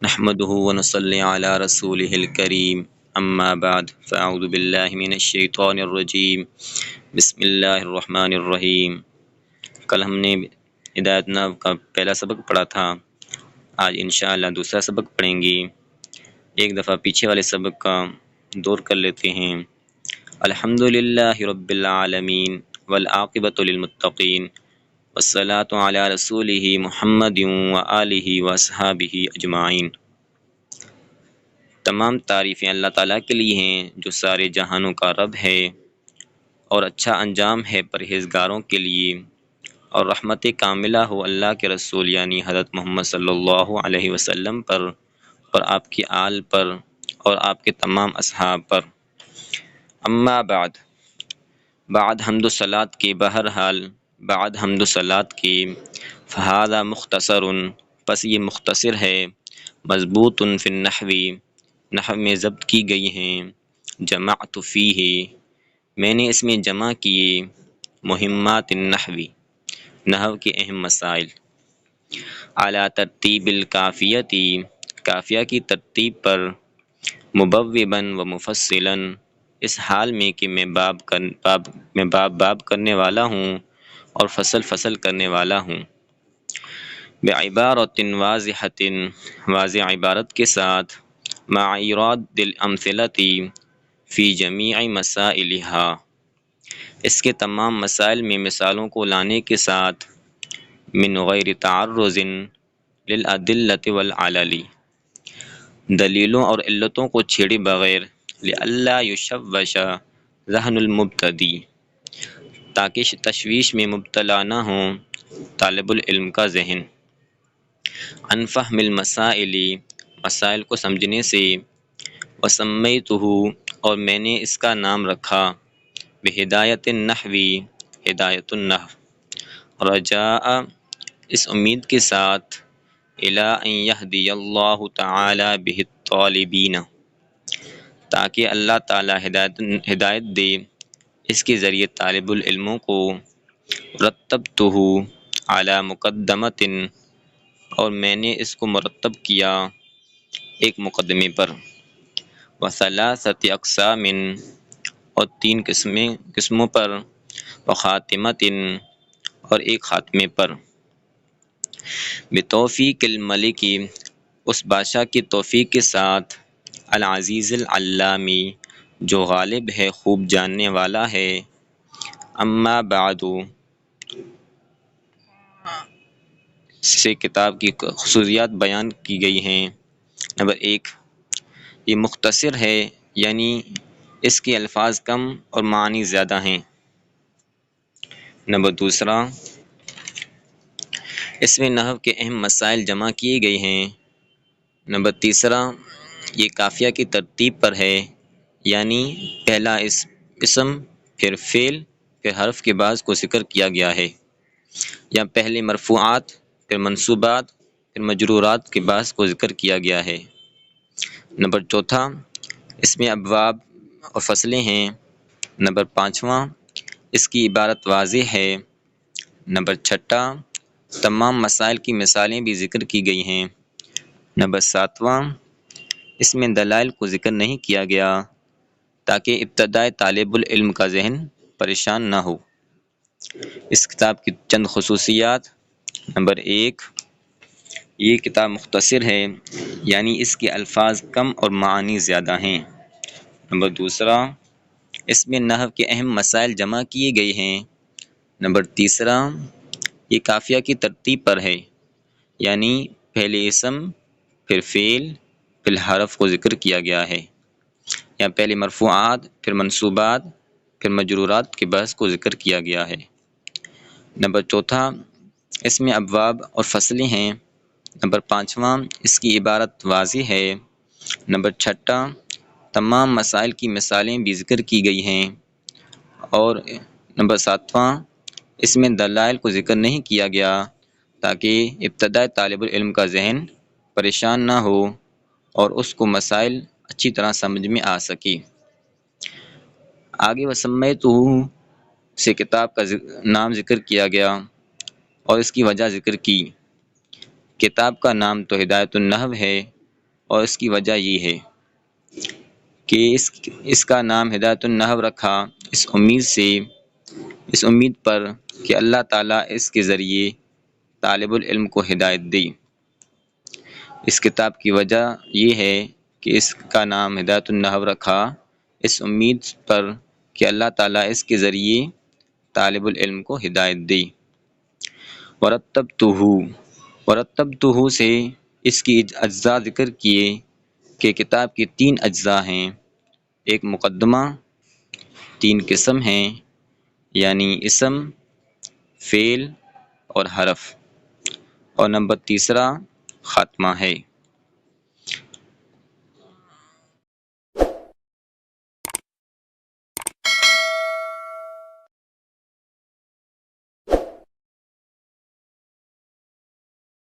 نحمده ونصلي على رسوله الكريم اما بعد فاعوذ باللہ من الشیطان الرجیم بسم اللہ الرحمن الرحیم۔ کل ہم نے ہدایت نحو کا پہلا سبق پڑھا تھا، آج انشاءاللہ دوسرا سبق پڑھیں گے۔ ایک دفعہ پیچھے والے سبق کا دور کر لیتے ہیں۔ الحمدللہ رب العالمین والعاقبۃ للمتقین والصلاة علی رسولہ محمد وآلہ واصحابہ اجمعین۔ تمام تعریفیں اللہ تعالیٰ کے لیے ہیں جو سارے جہانوں کا رب ہے، اور اچھا انجام ہے پرہیزگاروں کے لیے، اور رحمت کاملہ ہو اللہ کے رسول یعنی حضرت محمد صلی اللہ علیہ وسلم پر اور آپ کی آل پر اور آپ کے تمام اصحاب پر۔ اما بعد حمد و صلات کے، بہرحال بعد حمد و صلات کے، فہذا مختصر، پس یہ مختصر ہے، مضبوط فی النحو، نحو میں ضبط کی گئی ہیں، جمعت فیہ، میں نے اس میں جمع کیے، مہمات النحو، نحو کے اہم مسائل، اعلیٰ ترتیب الکافیتی، کافیہ کی ترتیب پر، مبوبا و مفصلا، اس حال میں کہ میں باب کرنے والا ہوں اور فصل فصل کرنے والا ہوں، بعبارت واضحۃ، واضح عبارت کے ساتھ، مع ایراد الامثلۃ فی جمیع مسائلہا، اس کے تمام مسائل میں مثالوں کو لانے کے ساتھ، من غیر تعرض للادلۃ والعلل، دلیلوں اور علتوں کو چھیڑے بغیر، لئلا یشوش ذہن المبتدی، تاکہ تشویش میں مبتلا نہ ہوں طالب العلم کا ذہن، عن فہم المسائل، مسائل کو سمجھنے سے، وسمیتہ، اور میں نے اس کا نام رکھا، بہدایت النحو، ہدایت النحو، رجاء، اس امید کے ساتھ، الی ان یہدی اللہ تعالی بہ الطالبین، تاکہ اللہ تعالی ہدایت دے اس کے ذریعے طالب العلموں کو، رتبتہ علی مقدمۃ، اور میں نے اس کو مرتب کیا ایک مقدمے پر، وثلاثۃ اقسام، اور تین قسموں پر، وخاتمۃ، اور ایک خاتمے پر، بتوفیق الملک، اس بادشاہ کی توفیق کے ساتھ، العزیز العلامی، جو غالب ہے خوب جاننے والا ہے، اما بعد، سے کتاب کی خصوصیات بیان کی گئی ہیں۔ نمبر 1، یہ مختصر ہے، یعنی اس کے الفاظ کم اور معنی زیادہ ہیں۔ نمبر 2، اس میں نحو کے اہم مسائل جمع کیے گئے ہیں۔ نمبر 3، یہ کافیہ کی ترتیب پر ہے، یعنی پہلا اسم، پھر فعل، پھر حرف کے بعض کو ذکر کیا گیا ہے، یا پہلے مرفوعات، پھر منصوبات، پھر مجرورات کے بعض کو ذکر کیا گیا ہے۔ نمبر 4، اس میں ابواب اور فصلیں ہیں۔ نمبر 5، اس کی عبارت واضح ہے۔ نمبر 6، تمام مسائل کی مثالیں بھی ذکر کی گئی ہیں۔ نمبر 7، اس میں دلائل کو ذکر نہیں کیا گیا تاکہ ابتدائی طالب العلم کا ذہن پریشان نہ ہو۔ اس کتاب کی چند خصوصیات۔ نمبر 1، یہ کتاب مختصر ہے، یعنی اس کے الفاظ کم اور معانی زیادہ ہیں۔ نمبر 2، اس میں نحو کے اہم مسائل جمع کیے گئے ہیں۔ نمبر 3، یہ کافیہ کی ترتیب پر ہے، یعنی پہلے اسم، پھر فعل، پھر حرف کو ذکر کیا گیا ہے، یا پہلے مرفوعات، پھر منصوبات، پھر مجرورات کے بعض کو ذکر کیا گیا ہے۔ نمبر 4، اس میں ابواب اور فصلیں ہیں۔ نمبر 5، اس کی عبارت واضح ہے۔ نمبر 6، تمام مسائل کی مثالیں بھی ذکر کی گئی ہیں۔ اور نمبر 7، اس میں دلائل کو ذکر نہیں کیا گیا تاکہ ابتدائی طالب العلم کا ذہن پریشان نہ ہو اور اس کو مسائل اچھی طرح سمجھ میں آ سکے۔ آگے وسمیتہ سے کتاب کا نام ذکر کیا گیا اور اس کی وجہ ذکر کی۔ کتاب کا نام تو ہدایت النحو ہے، اور اس کی وجہ یہ ہے کہ اس کا نام ہدایت النحو رکھا اس امید پر کہ اللہ تعالیٰ اس کے ذریعے طالب العلم کو ہدایت دی۔ اس کتاب کی وجہ یہ ہے کہ اس کا نام ہدایت النحو رکھا اس امید پر کہ اللہ تعالیٰ اس کے ذریعے طالب العلم کو ہدایت دی۔ ورتبتہ سے اس کی اجزاء ذکر کیے کہ کتاب کی 3 اجزاء ہیں، ایک مقدمہ، 3 قسم ہیں یعنی اسم، فعل اور حرف، اور نمبر تیسرا خاتمہ ہے۔